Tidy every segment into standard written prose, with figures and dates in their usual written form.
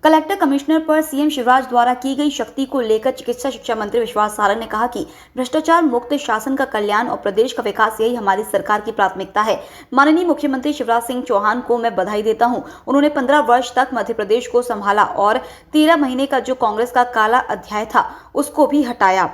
Collector commissioner पर CM Shivraj द्वारा की गई शक्ति को लेकर चिकित्सा शिक्षा मंत्री विश्वास सारंग ने कहा कि भ्रष्टाचार मुक्त शासन का कल्याण और प्रदेश का विकास यही हमारी सरकार की प्राथमिकता है। माननीय मुख्यमंत्री शिवराज सिंह चौहान को मैं बधाई देता हूं। उन्होंने 15 वर्ष तक मध्य प्रदेश को संभाला और 13 महीने का जो कांग्रेस का काला अध्याय था उसको भी हटाया।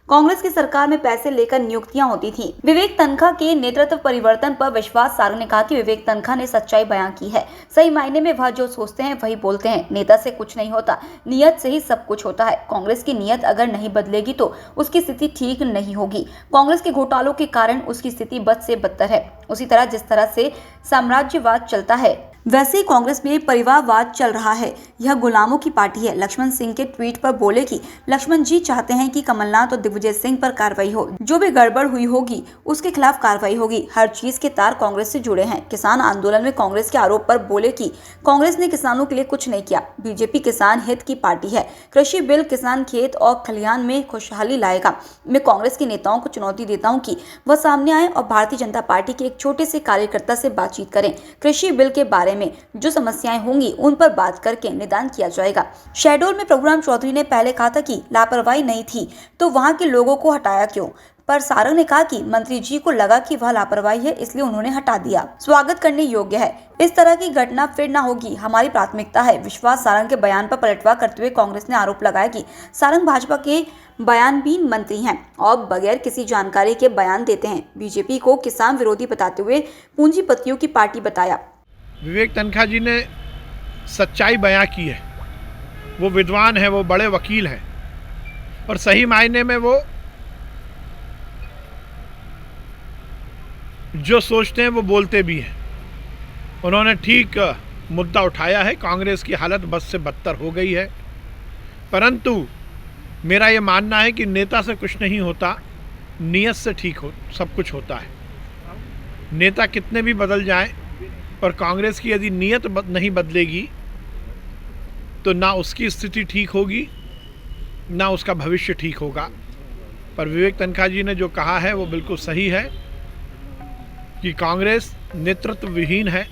कांग्रेस की सरकार में पैसे लेकर नियुक्तियां होती थी। विवेक तनखा के नेतृत्व परिवर्तन पर विश्वास सारंग ने कहा कि विवेक तनखा ने सच्चाई बयां की है। सही मायने में वह जो सोचते हैं वही बोलते हैं। नेता से कुछ नहीं होता, नियत से ही सब कुछ होता है। कांग्रेस की नियत अगर नहीं बदलेगी तो उसकी स्थिति ठीक नहीं होगी। कांग्रेस के घोटालों के कारण उसकी स्थिति बद से बदतर है। उसी तरह जिस तरह से साम्राज्यवाद चलता है वैसे ही कांग्रेस में परिवारवाद चल रहा है। यह गुलामों की पार्टी है। लक्ष्मण सिंह के ट्वीट पर बोले कि लक्ष्मण जी चाहते हैं कि कमलनाथ और दिग्विजय सिंह पर कार्रवाई हो। जो भी गड़बड़ हुई होगी उसके खिलाफ कार्रवाई होगी। हर चीज के तार कांग्रेस से जुड़े हैं। किसान आंदोलन में कांग्रेस के आरोप पर बोले कि कांग्रेस ने किसानों के लिए कुछ नहीं किया। बीजेपी किसान हित की पार्टी है। कृषि बिल किसान खेत और खलिहान में खुशहाली लाएगा। मैं कांग्रेस के नेताओं को चुनौती देता हूँ कि वह सामने आए और भारतीय जनता पार्टी के एक छोटे से कार्यकर्ता से बातचीत करें। कृषि बिल के बारे में जो समस्याएं होंगी उन पर बात करके निदान किया जाएगा। शहडोल में प्रभुराम चौधरी ने पहले कहा था कि लापरवाही नहीं थी तो वहां के लोगों को हटाया क्यों, पर सारंग ने कहा कि मंत्री जी को लगा कि वह लापरवाही है इसलिए उन्होंने हटा दिया। स्वागत करने योग्य है। इस तरह की घटना फिर न होगी, हमारी प्राथमिकता है। विश्वास सारंग के बयान पर पलटवार करते हुए कांग्रेस ने आरोप लगाया कि सारंग भाजपा के बयानबीन मंत्री हैं और बगैर किसी जानकारी के बयान देते हैं। बीजेपी को किसान विरोधी बताते हुए पूंजीपतियों की पार्टी बताया। विवेक तनखा जी ने सच्चाई बयां की है। वो विद्वान है, वो बड़े वकील हैं और सही मायने में वो जो सोचते हैं वो बोलते भी हैं। उन्होंने ठीक मुद्दा उठाया है। कांग्रेस की हालत बद से बदतर हो गई है, परंतु मेरा ये मानना है कि नेता से कुछ नहीं होता, नियत से ठीक हो सब कुछ होता है। नेता कितने भी बदल जाएं, पर कांग्रेस की यदि नियत नहीं बदलेगी तो ना उसकी स्थिति ठीक होगी ना उसका भविष्य ठीक होगा। पर विवेक तनखा जी ने जो कहा है वो बिल्कुल सही है कि कांग्रेस नेतृत्व विहीन है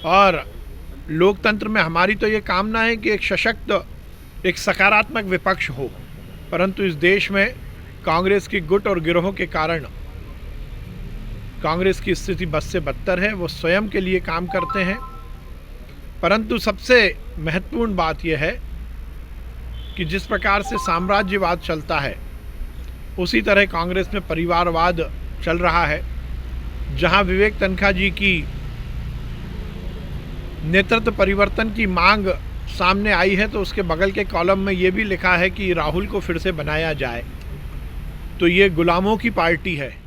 और लोकतंत्र में हमारी तो ये कामना है कि एक सशक्त, एक सकारात्मक विपक्ष हो, परंतु इस देश में कांग्रेस की गुट और गिरोह के कारण कांग्रेस की स्थिति बद से बदतर है। वो स्वयं के लिए काम करते हैं, परंतु सबसे महत्वपूर्ण बात यह है कि जिस प्रकार से साम्राज्यवाद चलता है उसी तरह कांग्रेस में परिवारवाद चल रहा है। जहां विवेक तनखा जी की नेतृत्व परिवर्तन की मांग सामने आई है तो उसके बगल के कॉलम में ये भी लिखा है कि राहुल को फिर से बनाया जाए। तो ये गुलामों की पार्टी है।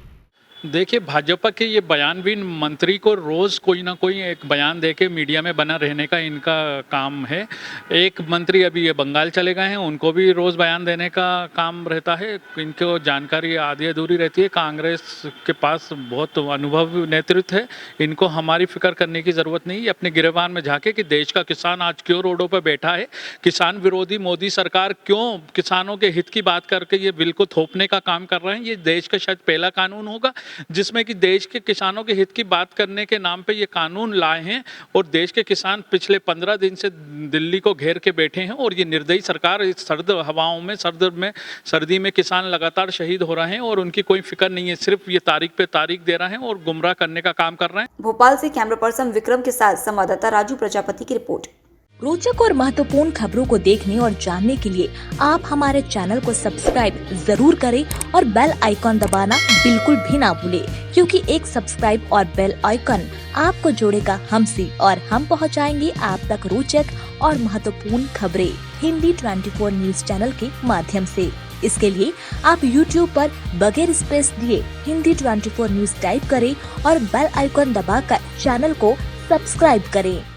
देखिए, भाजपा के ये बयानबीन मंत्री को रोज़ कोई ना कोई एक बयान देके मीडिया में बना रहने का इनका काम है। एक मंत्री अभी ये बंगाल चले गए हैं, उनको भी रोज़ बयान देने का काम रहता है। इनको जानकारी आधी अधूरी रहती है। कांग्रेस के पास बहुत अनुभवी नेतृत्व है, इनको हमारी फिक्र करने की ज़रूरत नहीं है। अपने गिरबान में झाँके कि देश का किसान आज क्यों रोडों पर बैठा है। किसान विरोधी मोदी सरकार क्यों किसानों के हित की बात करके ये बिल को थोपने का काम कर रहे हैं। ये देश का शायद पहला कानून होगा जिसमें कि देश के किसानों के हित की बात करने के नाम पे ये कानून लाए हैं और देश के किसान पिछले 15 दिन से दिल्ली को घेर के बैठे हैं। और ये निर्दयी सरकार इस सर्द हवाओं में सर्दी में किसान लगातार शहीद हो रहे हैं और उनकी कोई फिक्र नहीं है। सिर्फ ये तारीख पे तारीख दे रहे हैं और गुमराह करने का काम कर रहे हैं। भोपाल से कैमरा पर्सन विक्रम के साथ संवाददाता राजू प्रजापति की रिपोर्ट। रोचक और महत्वपूर्ण खबरों को देखने और जानने के लिए आप हमारे चैनल को सब्सक्राइब जरूर करें और बेल आइकॉन दबाना बिल्कुल भी ना भूलें, क्योंकि एक सब्सक्राइब और बेल आइकॉन आपको जोड़ेगा हमसे और हम पहुंचाएंगे आप तक रोचक और महत्वपूर्ण खबरें हिंदी 24 न्यूज चैनल के माध्यम से। इसके लिए आप YouTube पर बगैर स्पेस दिए हिंदी 24 न्यूज टाइप करें और बेल आइकॉन दबाकर चैनल को सब्सक्राइब करें।